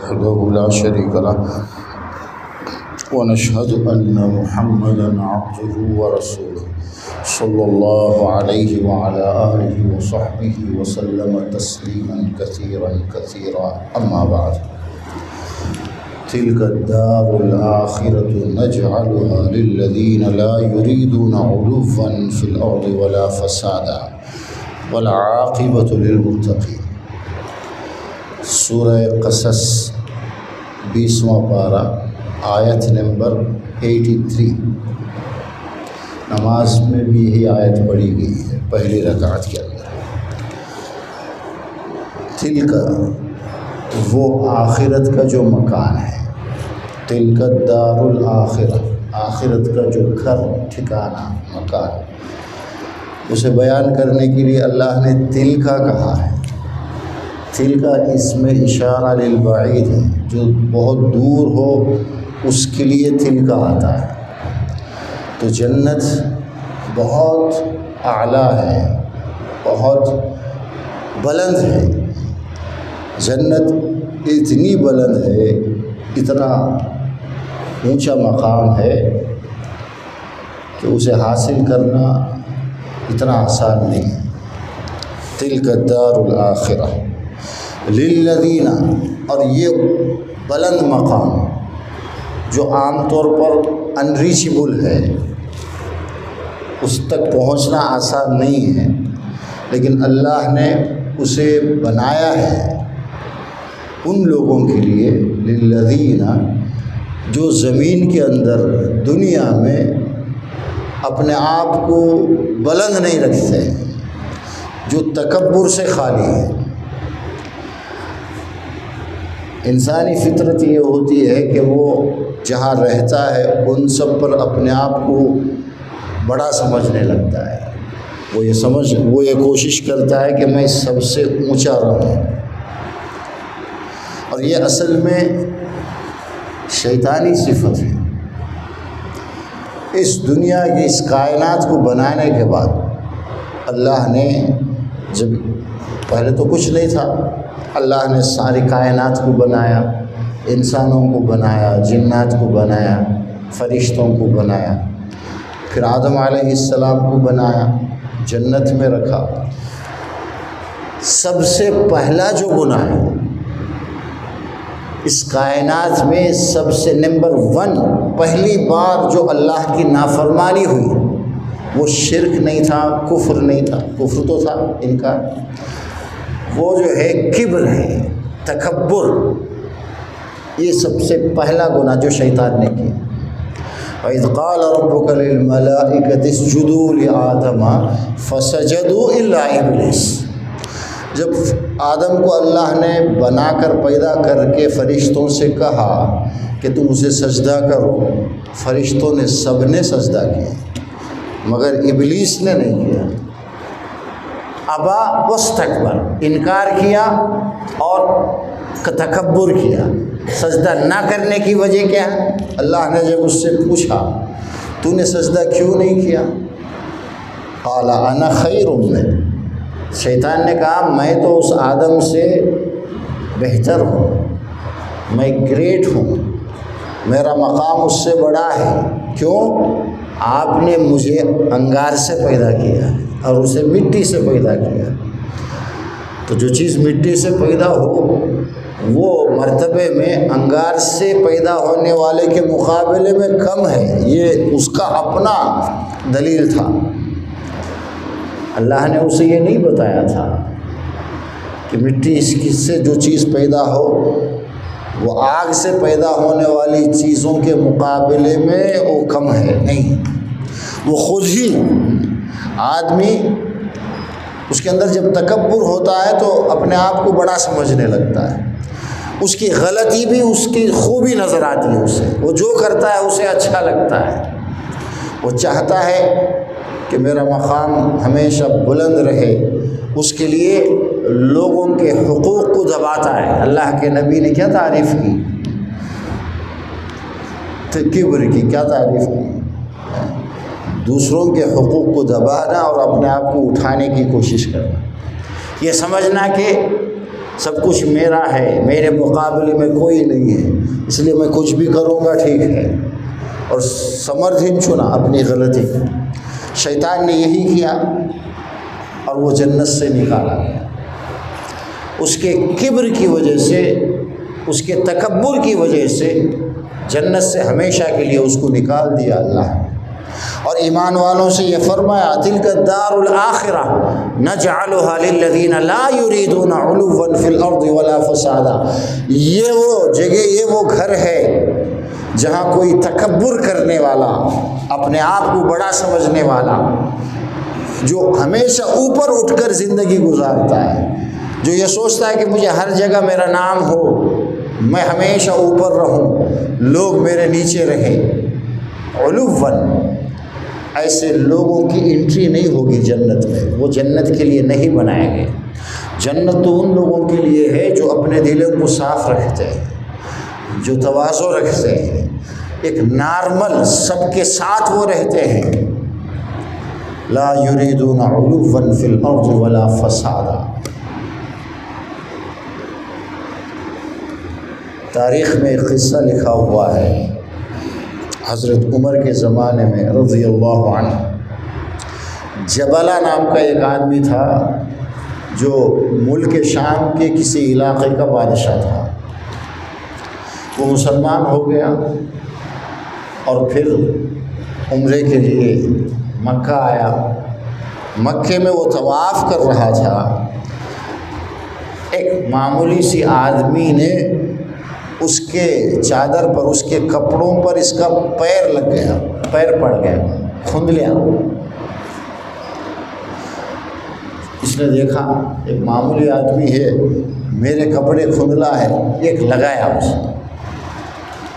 وحده لا شريك له ونشهد أن محمدا عبده ورسوله صلى الله عليه وعلى آله وصحبه وسلم تسليما كثيرا كثيرا أما بعد تلك الدار الآخرة نجعلها للذين لا يريدون علوا في الأرض ولا فسادا والعاقبة للمتقين۔ سورہ قصص 20واں پارہ آیت نمبر 83۔ نماز میں بھی یہی آیت پڑھی گئی ہے پہلی رکعت کے اندر۔ تلک وہ آخرت کا جو مکان ہے، تلک الدار الآخرہ، آخرت کا جو گھر، ٹھکانہ، مکان، اسے بیان کرنے کے لیے اللہ نے تلکا کہا ہے۔ تلکا اس میں اشارہ للبعید ہے، جو بہت دور ہو اس کے لیے تلکا آتا ہے۔ تو جنت بہت اعلیٰ ہے، بہت بلند ہے۔ جنت اتنی بلند ہے، اتنا اونچا مقام ہے کہ اسے حاصل کرنا اتنا آسان نہیں ہے۔ تلک الدار الآخرہ للذین، اور یہ بلند مقام جو عام طور پر انریچبل ہے، اس تک پہنچنا آسان نہیں ہے، لیکن اللہ نے اسے بنایا ہے ان لوگوں کے لیے، للذین، جو زمین کے اندر دنیا میں اپنے آپ کو بلند نہیں رکھتے، جو تکبر سے خالی ہے۔ انسانی فطرت یہ ہوتی ہے کہ وہ جہاں رہتا ہے ان سب پر اپنے آپ کو بڑا سمجھنے لگتا ہے۔ وہ یہ کوشش کرتا ہے کہ میں سب سے اونچا رہوں، اور یہ اصل میں شیطانی صفت ہے۔ اس دنیا کی، اس کائنات کو بنانے کے بعد اللہ نے، جب پہلے تو کچھ نہیں تھا، اللہ نے ساری کائنات کو بنایا، انسانوں کو بنایا، جنات کو بنایا، فرشتوں کو بنایا، پھر آدم علیہ السلام کو بنایا، جنت میں رکھا۔ سب سے پہلا جو گناہ ہے اس کائنات میں، سب سے نمبر 1، پہلی بار جو اللہ کی نافرمانی ہوئی، وہ شرک نہیں تھا، کفر نہیں تھا، کفر تو تھا، انکار، وہ جو ہے کبر ہے، تکبر۔ یہ سب سے پہلا گناہ جو شیطان نے کیا۔ وَإِذْ قَالَ رَبُّكَ لِلْمَلَائِكَةِ اسْجُدُوا لِآدَمَ فَسَجَدُوا إِلَّا إِبْلِيسَ، جب آدم کو اللہ نے بنا کر پیدا کر کے فرشتوں سے کہا کہ تم اسے سجدہ کرو، فرشتوں نے سب نے سجدہ کیا، مگر ابلیس نے نہیں کیا۔ ابا واستکبر، انکار کیا اور تکبر کیا۔ سجدہ نہ کرنے کی وجہ کیا ہے؟ اللہ نے جب اس سے پوچھا تو نے سجدہ کیوں نہیں کیا؟ قال انا خیر منہ، شیطان نے کہا میں تو اس آدم سے بہتر ہوں، میں گریٹ ہوں، میرا مقام اس سے بڑا ہے۔ کیوں؟ آپ نے مجھے انگار سے پیدا کیا اور اسے مٹی سے پیدا کیا، تو جو چیز مٹی سے پیدا ہو وہ مرتبے میں انگار سے پیدا ہونے والے کے مقابلے میں کم ہے۔ یہ اس کا اپنا دلیل تھا۔ اللہ نے اسے یہ نہیں بتایا تھا کہ مٹی سے جو چیز پیدا ہو وہ آگ سے پیدا ہونے والی چیزوں کے مقابلے میں وہ کم ہے، نہیں، وہ خود ہی آدمی، اس کے اندر جب تکبر ہوتا ہے تو اپنے آپ کو بڑا سمجھنے لگتا ہے، اس کی غلطی بھی اس کی خوبی نظر آتی ہے اسے، وہ جو کرتا ہے اسے اچھا لگتا ہے، وہ چاہتا ہے کہ میرا مقام ہمیشہ بلند رہے، اس کے لیے لوگوں کے حقوق کو دباتا ہے۔ اللہ کے نبی نے کیا تعریف کی؟ کبر کی کیا تعریف کی؟ دوسروں کے حقوق کو دبانا اور اپنے آپ کو اٹھانے کی کوشش کرنا، یہ سمجھنا کہ سب کچھ میرا ہے، میرے مقابلے میں کوئی نہیں ہے، اس لیے میں کچھ بھی کروں گا ٹھیک ہے، اور سمردھن چنا اپنی غلطی۔ شیطان نے یہی کیا اور وہ جنت سے نکالا گیا۔ اس کے کبر کی وجہ سے، اس کے تکبر کی وجہ سے جنت سے ہمیشہ کے لیے اس کو نکال دیا اللہ۔ اور ایمان والوں سے یہ فرمایا تلک الدار الآخرہ نجعلها للذین لا یریدون علوا فی الارض ولا فسادا، یہ وہ جگہ، یہ وہ گھر ہے جہاں کوئی تکبر کرنے والا، اپنے آپ کو بڑا سمجھنے والا، جو ہمیشہ اوپر اٹھ کر زندگی گزارتا ہے، جو یہ سوچتا ہے کہ مجھے ہر جگہ میرا نام ہو، میں ہمیشہ اوپر رہوں، لوگ میرے نیچے رہیں، علوًا، ایسے لوگوں کی انٹری نہیں ہوگی جنت میں، وہ جنت کے لیے نہیں بنائے گئے۔ جنت تو ان لوگوں کے لیے ہے جو اپنے دلوں کو صاف رکھتے ہیں، جو تواضع رکھتے ہیں، ایک نارمل سب کے ساتھ وہ رہتے ہیں۔ لا یریدون علوا فی الارض ولا فسادا۔ تاریخ میں ایک قصہ لکھا ہوا ہے، حضرت عمر کے زمانے میں رضی اللہ عنہ، جبلہ نام کا ایک آدمی تھا جو ملک شام کے کسی علاقے کا بادشاہ تھا۔ وہ مسلمان ہو گیا اور پھر عمرے کے لیے مکہ آیا۔ مکے میں وہ طواف کر رہا تھا، ایک معمولی سی آدمی نے اس کے چادر پر، اس کے کپڑوں پر اس کا پیر لگ گیا، پیر پڑ گیا، کھند لیا۔ اس نے دیکھا ایک معمولی آدمی ہے، میرے کپڑے کھندلا ہے، ایک لگایا، اس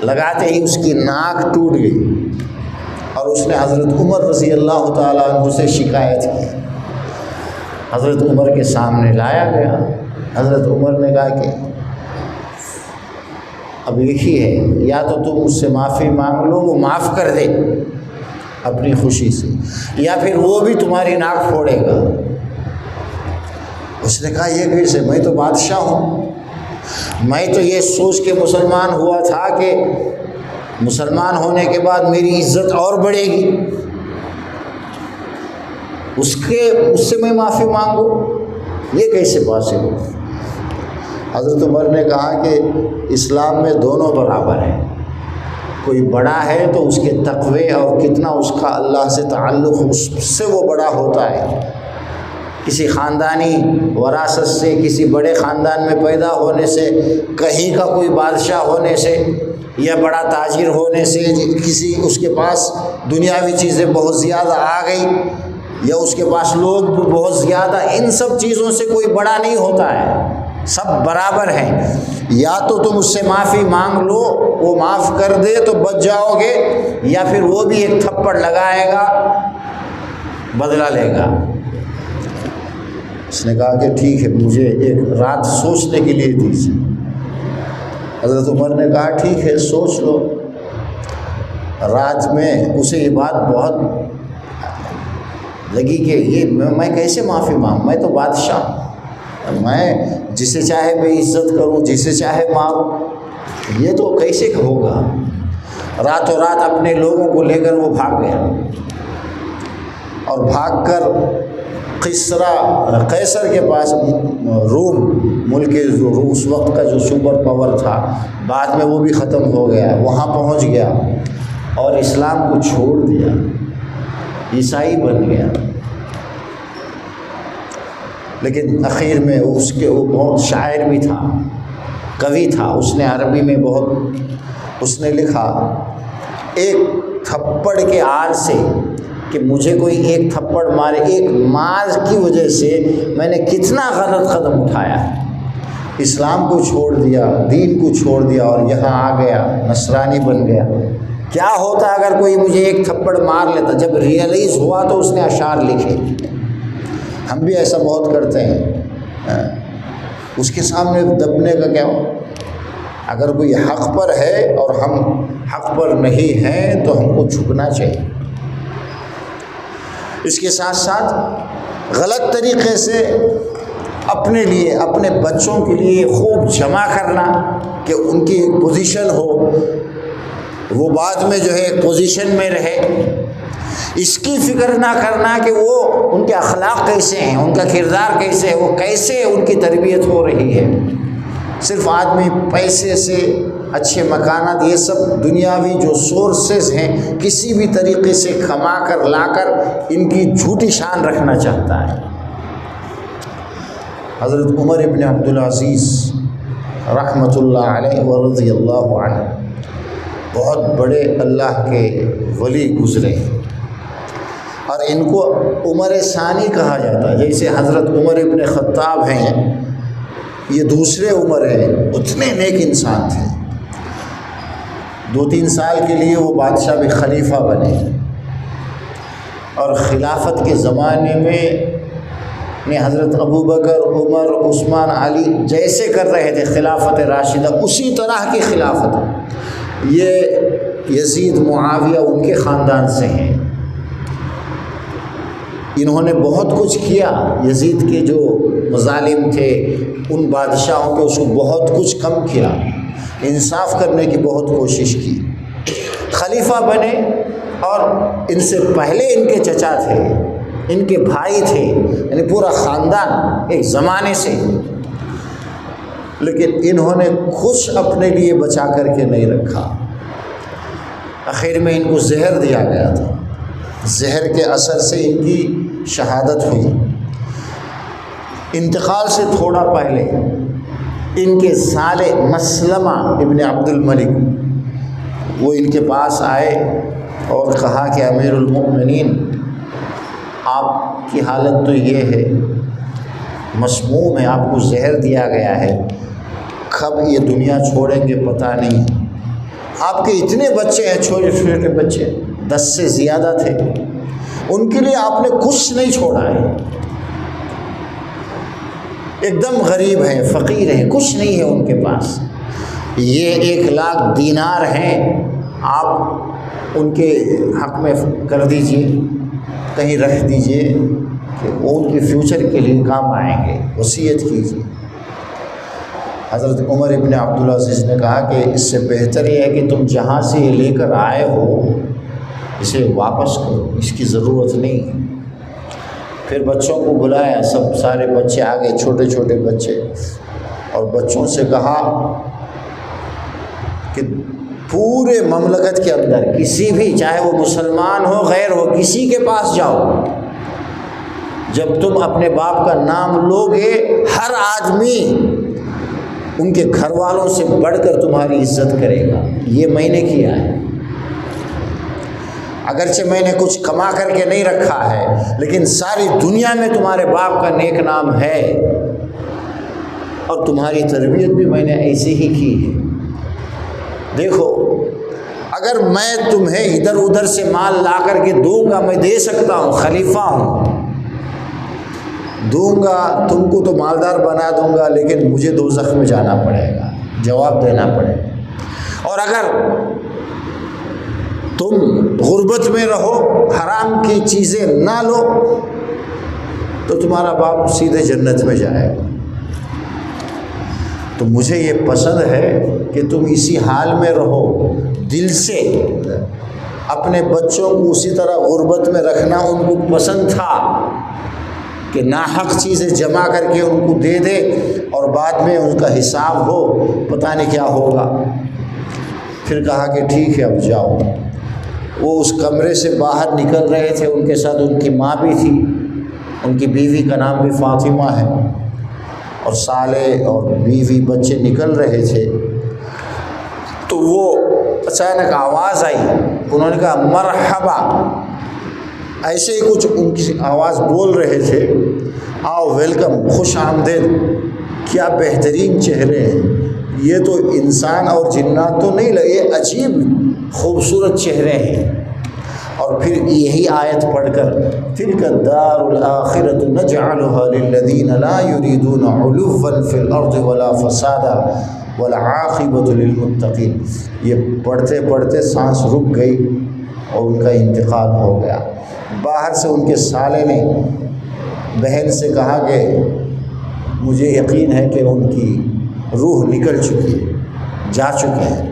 لگاتے ہی اس کی ناک ٹوٹ گئی، اور اس نے حضرت عمر رضی اللہ تعالیٰ عنہ سے شکایت کی۔ حضرت عمر کے سامنے لایا گیا۔ حضرت عمر نے کہا کہ اب ایک ہی ہے، یا تو تم اس سے معافی مانگ لو، وہ معاف کر دے اپنی خوشی سے، یا پھر وہ بھی تمہاری ناک پھوڑے گا۔ اس نے کہا یہ کیسے، میں تو بادشاہ ہوں، میں تو یہ سوچ کے مسلمان ہوا تھا کہ مسلمان ہونے کے بعد میری عزت اور بڑھے گی، اس سے میں معافی مانگوں، یہ کیسے پاسبل؟ حضرت عمر نے کہا کہ اسلام میں دونوں برابر ہیں، کوئی بڑا ہے تو اس کے تقوی اور کتنا اس کا اللہ سے تعلق، اس سے وہ بڑا ہوتا ہے۔ کسی خاندانی وراثت سے، کسی بڑے خاندان میں پیدا ہونے سے، کہیں کا کوئی بادشاہ ہونے سے، یا بڑا تاجر ہونے سے، کسی اس کے پاس دنیاوی چیزیں بہت زیادہ آ گئی، یا اس کے پاس لوگ بہت زیادہ، ان سب چیزوں سے کوئی بڑا نہیں ہوتا ہے، سب برابر ہیں۔ یا تو تم اس سے معافی مانگ لو، وہ معاف کر دے تو بچ جاؤ گے، یا پھر وہ بھی ایک تھپڑ لگائے گا، بدلہ لے گا۔ اس نے کہا کہ ٹھیک ہے، مجھے ایک رات سوچنے کے لیے دیجیے۔ حضرت عمر نے کہا ٹھیک ہے، سوچ لو۔ رات میں اسے یہ بات بہت لگی کہ یہ میں کیسے معافی مانگوں، میں تو بادشاہ ہوں، میں جسے چاہے بے عزت کروں، جسے چاہے ماروں، یہ تو کیسے ہوگا؟ راتوں رات اپنے لوگوں کو لے کر وہ بھاگ گیا، اور بھاگ کر قیصر کے پاس، روم ملک اس وقت کا جو سپر پاور تھا، بعد میں وہ بھی ختم ہو گیا، وہاں پہنچ گیا اور اسلام کو چھوڑ دیا، عیسائی بن گیا۔ لیکن اخیر میں وہ بہت شاعر بھی تھا، قوی تھا، اس نے عربی میں اس نے لکھا، ایک تھپڑ کے آر سے، کہ مجھے کوئی ایک تھپڑ مارے، ایک مار کی وجہ سے میں نے کتنا غلط قدم اٹھایا، اسلام کو چھوڑ دیا، دین کو چھوڑ دیا، اور یہاں آ گیا، نصرانی بن گیا۔ کیا ہوتا اگر کوئی مجھے ایک تھپڑ مار لیتا؟ جب ریئلائز ہوا تو اس نے اشعار لکھے۔ ہم بھی ایسا بہت کرتے ہیں، اس کے سامنے دبنے کا کیا ہو؟ اگر کوئی حق پر ہے اور ہم حق پر نہیں ہیں تو ہم کو جھکنا چاہیے۔ اس کے ساتھ ساتھ غلط طریقے سے اپنے لیے اپنے بچوں کے لیے خوب جمع کرنا کہ ان کی ایک پوزیشن ہو، وہ بعد میں جو ہے ایک پوزیشن میں رہے، اس کی فکر نہ کرنا کہ وہ ان کے اخلاق کیسے ہیں، ان کا کردار کیسے ہے، وہ کیسے ان کی تربیت ہو رہی ہے۔ صرف آدمی پیسے سے، اچھے مکانات، یہ سب دنیاوی جو سورسز ہیں کسی بھی طریقے سے کما کر لا کر ان کی جھوٹی شان رکھنا چاہتا ہے۔ حضرت عمر ابن عبدالعزیز رحمۃ اللہ علیہ ورضی اللہ عنہ بہت بڑے اللہ کے ولی گزرے اور ان کو عمر ثانی کہا جاتا ہے۔ جیسے حضرت عمر ابن خطاب ہیں، یہ دوسرے عمر ہیں، اتنے نیک انسان تھے۔ 2-3 سال کے لیے وہ بادشاہ بھی خلیفہ بنے، اور خلافت کے زمانے میں حضرت ابو بکر، عمر، عثمان، علی جیسے کر رہے تھے خلافت راشدہ، اسی طرح کی خلافت۔ یہ یزید، معاویہ ان کے خاندان سے ہیں۔ انہوں نے بہت کچھ کیا، یزید کے جو مظالم تھے ان بادشاہوں کے، اس کو بہت کچھ کم کیا، انصاف کرنے کی بہت کوشش کی، خلیفہ بنے۔ اور ان سے پہلے ان کے چچا تھے، ان کے بھائی تھے، یعنی پورا خاندان ایک زمانے سے، لیکن انہوں نے کچھ اپنے لیے بچا کر کے نہیں رکھا۔ آخر میں ان کو زہر دیا گیا تھا، زہر کے اثر سے ان کی شہادت ہوئی۔ انتقال سے تھوڑا پہلے ان کے سال مسلمہ ابن عبد الملک وہ ان کے پاس آئے اور کہا کہ امیر المؤمنین، آپ کی حالت تو یہ ہے، مسموم ہے، آپ کو زہر دیا گیا ہے، کب یہ دنیا چھوڑیں گے پتہ نہیں۔ آپ کے اتنے بچے ہیں، چھوٹے چھوٹے بچے، 10 سے زیادہ تھے، ان کے لیے آپ نے کچھ نہیں چھوڑا ہے، ایک دم غریب ہیں، فقیر ہیں، کچھ نہیں ہے ان کے پاس۔ یہ 1 لاکھ دینار ہیں، آپ ان کے حق میں کر دیجئے، کہیں رکھ دیجئے کہ وہ ان کے فیوچر کے لیے کام آئیں گے، وصیت کیجیے۔ حضرت عمر ابن عبدالعزیز نے کہا کہ اس سے بہتر یہ ہے کہ تم جہاں سے یہ لے کر آئے ہو اسے واپس کرو، اس کی ضرورت نہیں ہے۔ پھر بچوں کو بلایا، سارے بچے آ گئے، چھوٹے چھوٹے بچے، اور بچوں سے کہا کہ پورے مملکت کے اندر کسی بھی، چاہے وہ مسلمان ہو غیر ہو، کسی کے پاس جاؤ، جب تم اپنے باپ کا نام لوگے ہر آدمی ان کے گھر والوں سے بڑھ کر تمہاری عزت کرے گا۔ یہ میں نے کیا ہے، اگرچہ میں نے کچھ کما کر کے نہیں رکھا ہے، لیکن ساری دنیا میں تمہارے باپ کا نیک نام ہے، اور تمہاری تربیت بھی میں نے ایسے ہی کی ہے۔ دیکھو، اگر میں تمہیں ادھر ادھر سے مال لا کر کے دوں گا، میں دے سکتا ہوں، خلیفہ ہوں، دوں گا، تم کو تو مالدار بنا دوں گا، لیکن مجھے دوزخ میں جانا پڑے گا، جواب دینا پڑے گا۔ اور اگر تم غربت میں رہو، حرام کی چیزیں نہ لو، تو تمہارا باپ سیدھے جنت میں جائے گا۔ تو مجھے یہ پسند ہے کہ تم اسی حال میں رہو، دل سے اپنے بچوں کو اسی طرح غربت میں رکھنا ان کو پسند تھا کہ ناحق چیزیں جمع کر کے ان کو دے دے، اور بعد میں ان کا حساب ہو، پتہ نہیں کیا ہوگا۔ پھر کہا کہ ٹھیک ہے، اب جاؤ۔ وہ اس کمرے سے باہر نکل رہے تھے، ان کے ساتھ ان کی ماں بھی تھی، ان کی بیوی کا نام بھی فاطمہ ہے، اور صالح اور بیوی بچے نکل رہے تھے، تو وہ اچانک آواز آئی، انہوں نے کہا مرحبا، ایسے ہی کچھ ان کی آواز بول رہے تھے، آؤ، ویلکم، خوش آمدید۔ کیا بہترین چہرے ہیں، یہ تو انسان اور جنات تو نہیں لگے، عجیب خوبصورت چہرے ہیں۔ اور پھر یہی آیت پڑھ کر تلک الدار الآخرۃ نجعلها للذین لا یریدون علوا فی الارض ولا فسادا والعاقبۃ للمتقین، یہ پڑھتے پڑھتے سانس رک گئی اور ان کا انتقال ہو گیا۔ باہر سے ان کے سالے نے بہن سے کہا کہ مجھے یقین ہے کہ ان کی روح نکل چکی ہے، جا چکے ہیں،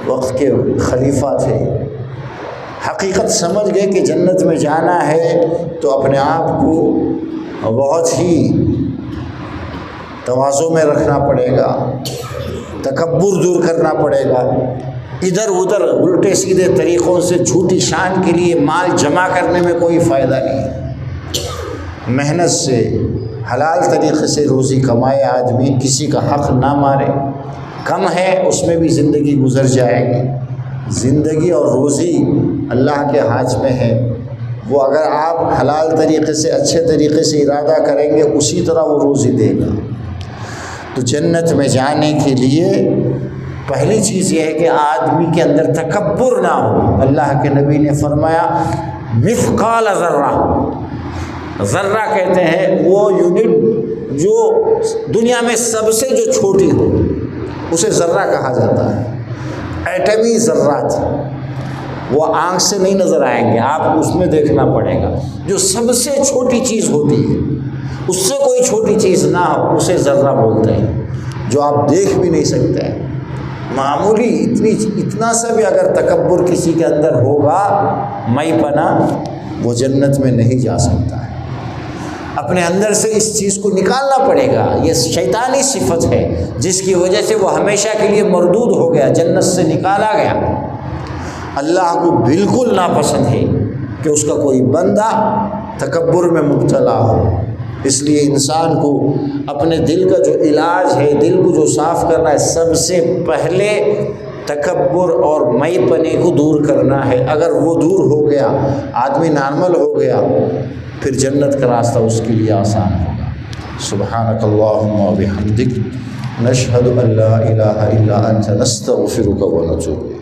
وقت کے خلیفہ تھے، حقیقت سمجھ گئے کہ جنت میں جانا ہے تو اپنے آپ کو بہت ہی تواضع میں رکھنا پڑے گا، تکبر دور کرنا پڑے گا، ادھر ادھر الٹے سیدھے طریقوں سے جھوٹی شان کے لیے مال جمع کرنے میں کوئی فائدہ نہیں۔ محنت سے حلال طریقے سے روزی کمائے آدمی، کسی کا حق نہ مارے، کم ہے اس میں بھی زندگی گزر جائے گی۔ زندگی اور روزی اللہ کے ہاتھ میں ہے، وہ اگر آپ حلال طریقے سے اچھے طریقے سے ارادہ کریں گے اسی طرح وہ روزی دے گا۔ تو جنت میں جانے کے لیے پہلی چیز یہ ہے کہ آدمی کے اندر تکبر نہ ہو۔ اللہ کے نبی نے فرمایا مثقال ذرہ، ذرہ کہتے ہیں وہ یونٹ جو دنیا میں سب سے جو چھوٹی ہو اسے ذرہ کہا جاتا ہے۔ ایٹمی ذرات وہ آنکھ سے نہیں نظر آئیں گے، آپ کو اس میں دیکھنا پڑے گا۔ جو سب سے چھوٹی چیز ہوتی ہے اس سے کوئی چھوٹی چیز نہ ہو اسے ذرہ بولتے ہیں، جو آپ دیکھ بھی نہیں سکتے ہیں۔ معمولی اتنا سا بھی اگر تکبر کسی کے اندر ہوگا، میں پنا، وہ جنت میں نہیں جا سکتا ہے۔ اپنے اندر سے اس چیز کو نکالنا پڑے گا۔ یہ شیطانی صفت ہے جس کی وجہ سے وہ ہمیشہ کے لیے مردود ہو گیا، جنت سے نکالا گیا۔ اللہ کو بالکل ناپسند ہے کہ اس کا کوئی بندہ تکبر میں مبتلا ہو۔ اس لیے انسان کو اپنے دل کا جو علاج ہے، دل کو جو صاف کرنا ہے، سب سے پہلے تکبر اور میں پنے کو دور کرنا ہے۔ اگر وہ دور ہو گیا، آدمی نارمل ہو گیا، پھر جنت کا راستہ اس کے لیے آسان ہوگا۔ سبحانک اللہم و بحمدک، نشہد ان لا الہ الا انت، نستغفرک و نتوب الیک۔